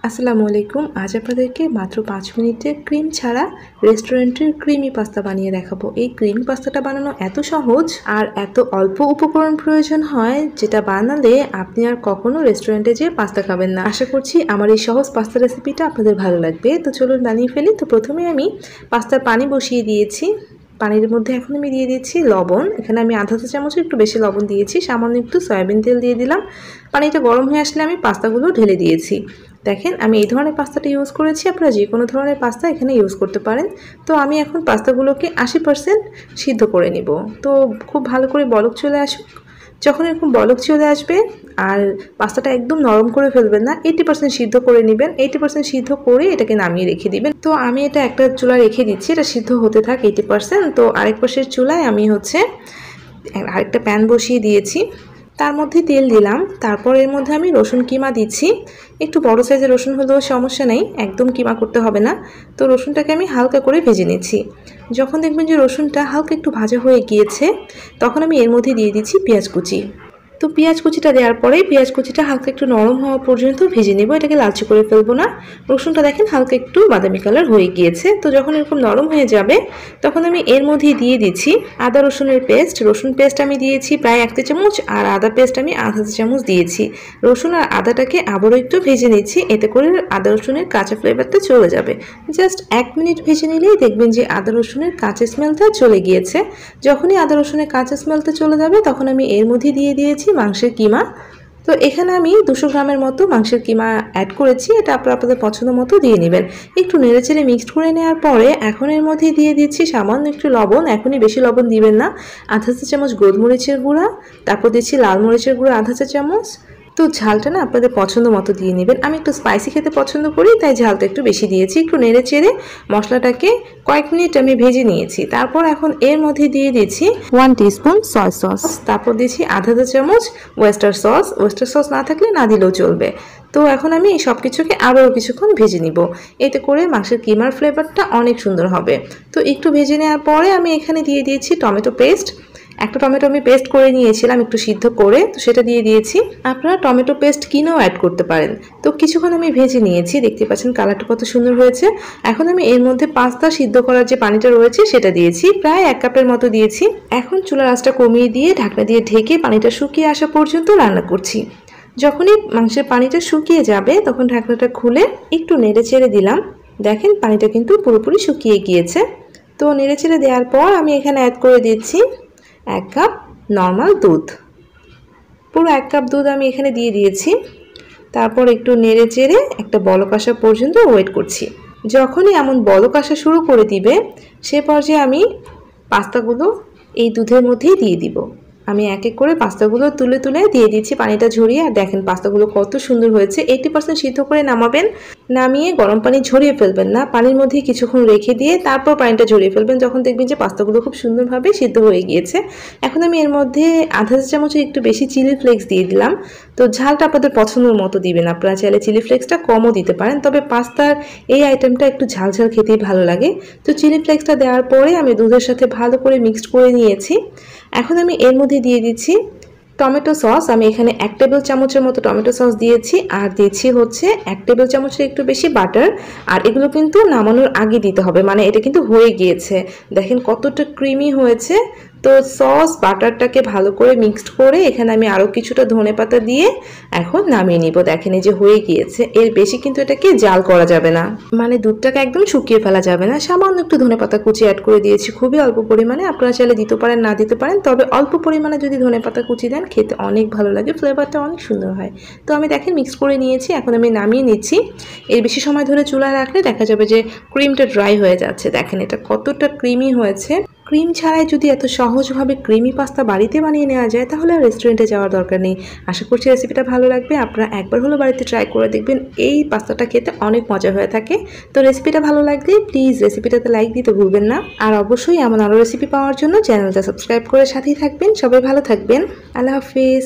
আসসালামু আলাইকুম। আজ আপনাদেরকে মাত্র 5 মিনিটে ক্রিম ছাড়া রেস্টুরেন্টের ক্রিমি পাস্তা বানিয়ে দেখাবো। এই ক্রিমি পাস্তাটা বানানো এত সহজ আর এত অল্প উপকরণ প্রয়োজন হয়, যেটা বানালে আপনি আর কখনো রেস্টুরেন্টে যেয়ে পাস্তা খাবেন না। আশা করছি আমার এই সহজ পাস্তা রেসিপিটা আপনাদের ভালো লাগবে। তো চলুন বানিয়ে ফেলি। তো প্রথমে আমি পাস্তার পানি বসিয়ে দিয়েছি। পানির মধ্যে এখন আমি দিয়ে দিচ্ছি লবণ। এখানে আমি আধা চা চামচের একটু বেশি লবণ দিয়েছি। সামান্য একটু সয়াবিন তেল দিয়ে দিলাম। পানিটা গরম হয়ে আসলে আমি পাস্তাগুলো ঢেলে দিয়েছি। দেখেন আমি এই ধরনের পাস্তাটা ইউজ করেছি, আপনারা যে কোনো ধরনের পাস্তা এখানে ইউজ করতে পারেন। তো আমি এখন পাস্তাগুলোকে 80% সিদ্ধ করে নিব। তো খুব ভালো করে বলক চলে আসুক। যখন এরকম বলক চলে আসবে আর পাস্তাটা একদম নরম করে ফেলবেন না, 80% সিদ্ধ করে নেবেন। 80% সিদ্ধ করে এটাকে নামিয়ে রেখে দিবেন। তো আমি এটা একটা চুলা রেখে দিচ্ছি, এটা সিদ্ধ হতে থাক 80%। তো আরেক পাশের চুলায় আমি আরেকটা প্যান বসিয়ে দিয়েছি, তার মধ্যে তেল দিলাম। তারপর এর মধ্যে আমি রসুন কিমা দিচ্ছি। একটু বড় সাইজের রসুন হলেও সমস্যা নেই, একদম কিমা করতে হবে না। তো রসুনটাকে আমি হালকা করে ভেজে নিচ্ছি। যখন দেখবেন যে রসুনটা হালকা একটু ভাজা হয়ে গিয়েছে, তখন আমি এর মধ্যে দিয়ে দিচ্ছি পেঁয়াজ কুচি। তো পেঁয়াজ কুচিটা দেওয়ার পরে পেঁয়াজ কুচিটা হালকা একটু নরম হওয়া পর্যন্ত ভেজে নেব, এটাকে লালচে করে ফেলবো না। রসুনটা দেখেন হালকা একটু বাদামি কালার হয়ে গিয়েছে। তো যখন এরকম নরম হয়ে যাবে, তখন আমি এর মধ্যে দিয়ে দিচ্ছি আদা রসুনের পেস্ট। রসুন পেস্ট আমি দিয়েছি প্রায় 1 চামচ, আর আদা পেস্ট আমি আধা চামচ দিয়েছি। রসুন আর আদাটাকে আবারও একটু ভেজে নিচ্ছি, এতে করে আদা রসুনের কাঁচা ফ্লেভারটা চলে যাবে। জাস্ট 1 মিনিট ভেজে নিলেই দেখবেন যে আদা রসুনের কাঁচা স্মেলটা চলে গিয়েছে। যখনই আদা রসুনের কাঁচা স্মেলটা চলে যাবে, তখন আমি এর মধ্যে দিয়ে দিয়েছি মাংসের কিমা। তো এখানে আমি 200 গ্রামের মতো মাংসের কিমা অ্যাড করেছি, এটা আপনাদের পছন্দ মতো দিয়ে নেবেন। একটু নেড়েচেড়ে মিক্সড করে নেওয়ার পরে এখন এর মধ্যে দিয়ে দিচ্ছি সামান্য একটু লবণ। এখনই বেশি লবণ দিবেন না। আধা চা চামচ গোলমরিচের গুঁড়া, তারপর দিচ্ছি লাল মরিচের গুঁড়া আধা চা চামচ। তো ঝালটা না আপনাদের পছন্দ মতো দিয়ে নেবেন। আমি একটু স্পাইসি খেতে পছন্দ করি, তাই ঝালটা একটু বেশি দিয়েছি। একটু নেড়ে চেড়ে মশলাটাকে কয়েক মিনিট আমি ভেজে নিয়েছি। তারপর এখন এর মধ্যে দিয়ে দিচ্ছি 1 টিস্পুন সয়া সস, তারপর দিচ্ছি আধা চা চামচ ওয়েস্টার সস। ওয়েস্টার সস না থাকলে না দিলেও চলবে। তো এখন আমি এই সব কিছুকে আবারও কিছুক্ষণ ভেজে নিব, এতে করে মাংসের কিমার ফ্লেভারটা অনেক সুন্দর হবে। তো একটু ভেজে নেওয়ার পরে আমি এখানে দিয়ে দিয়েছি টমেটো পেস্ট। একটা টমেটো আমি পেস্ট করে নিয়েছিলাম একটু সিদ্ধ করে, তো সেটা দিয়ে দিয়েছি। আপনারা টমেটো পেস্ট কিনেও অ্যাড করতে পারেন। তো কিছুক্ষণ আমি ভেজে নিয়েছি, দেখতে পাচ্ছেন কালারটা কত সুন্দর হয়েছে। এখন আমি এর মধ্যে পাস্তা সিদ্ধ করার যে পানিটা রয়েছে সেটা দিয়েছি, প্রায় 1 কাপের মতো দিয়েছি। এখন চুলার আঁচটা কমিয়ে দিয়ে ঢাকনা দিয়ে ঢেকে পানিটা শুকিয়ে আসা পর্যন্ত রান্না করছি। যখনই মাংসের পানিটা শুকিয়ে যাবে, তখন ঢাকনাটা খুলে একটু নেড়ে চেড়ে দিলাম। দেখেন পানিটা কিন্তু পুরোপুরি শুকিয়ে গিয়েছে। তো নেড়ে চেড়ে দেওয়ার পর আমি এখানে অ্যাড করে দিচ্ছি 1 কাপ নর্মাল দুধ। পুরো 1 কাপ দুধ আমি এখানে দিয়ে দিয়েছি। তারপর একটু নেড়ে চেড়ে একটা বলক আসা পর্যন্ত ওয়েট করছি। যখনই এমন বলক আসা শুরু করে দিবে, সে পর্যায়ে আমি পাস্তাগুলো এই দুধের মধ্যেই দিয়ে দিব। আমি এক এক করে পাস্তাগুলো তুলে তুলে দিয়ে দিচ্ছি পানিটা ঝরিয়ে। আর দেখেন পাস্তাগুলো কত সুন্দর হয়েছে। 80% সিদ্ধ করে নামাবেন, নামিয়ে গরম পানি ঝরিয়ে ফেলবেন না, পানির মধ্যে কিছুক্ষণ রেখে দিয়ে তারপর পানিটা ঝরিয়ে ফেলবেন, যখন দেখবেন যে পাস্তাগুলো খুব সুন্দরভাবে সিদ্ধ হয়ে গিয়েছে। এখন আমি এর মধ্যে আধা চা চামচের একটু বেশি চিলি ফ্লেক্স দিয়ে দিলাম। তো ঝালটা আপনাদের পছন্দের মতো দিবেন, আপনারা চাইলে চিলি ফ্লেক্সটা কমও দিতে পারেন, তবে পাস্তার এই আইটেমটা একটু ঝাল ঝাল খেতেই ভালো লাগে। তো চিলি ফ্লেক্সটা দেওয়ার পরে আমি দুধের সাথে ভালো করে মিক্সড করে নিয়েছি। এখন আমি এর মধ্যে দিয়ে দিচ্ছি টমেটো সস। আমি এখানে 1 টেবিল চামচের মতো টমেটো সস দিয়েছি, আর দিয়েছি 1 টেবিল চামচের একটু বেশি বাটার। আর এগুলো কিন্তু নামানোর আগে দিতে হবে, মানে এটা কিন্তু হয়ে গিয়েছে। দেখেন কতটা ক্রিমি হয়েছে। তো সস বাটারটাকে ভালো করে মিক্সড করে এখানে আমি আরও কিছুটা ধনেপাতা দিয়ে এখন নামিয়ে নিব। দেখেন এই যে হয়ে গিয়েছে। এর বেশি কিন্তু এটাকে জাল করা যাবে না, মানে দুধটাকে একদম শুকিয়ে ফেলা যাবে না। সামান্য একটু ধনেপাতা কুচি অ্যাড করে দিয়েছি, খুবই অল্প পরিমাণে। আপনারা চাইলে দিতে পারেন না দিতে পারেন, তবে অল্প পরিমাণে যদি ধনেপাতা কুচি দেন খেতে অনেক ভালো লাগে, ফ্লেভারটা অনেক সুন্দর হয়। তো আমি দেখেন মিক্স করে নিয়েছি, এখন আমি নামিয়ে নিচ্ছি। এর বেশি সময় ধরে চুলায় রাখলে দেখা যাবে যে ক্রিমটা ড্রাই হয়ে যাচ্ছে। দেখেন এটা কতটা ক্রিমি হয়েছে। ক্রিম ছাড়াই যদি এত সহজভাবে ক্রিমি পাস্তা বাড়িতে বানিয়ে নেওয়া যায়, তাহলে আর রেস্টুরেন্টে যাওয়ার দরকার নেই। আশা করছি রেসিপিটা ভালো লাগবে। আপনারা একবার হলো বাড়িতে ট্রাই করে দেখবেন, এই পাস্তাটা খেতে অনেক মজা হয়ে থাকে। তো রেসিপিটা ভালো লাগলে প্লিজ রেসিপিটাতে লাইক দিতে ভুলবেন না। আর অবশ্যই এমন আরও রেসিপি পাওয়ার জন্য চ্যানেলটা সাবস্ক্রাইব করে সাথেই থাকবেন। সবাই ভালো থাকবেন। আল্লাহ হাফিজ।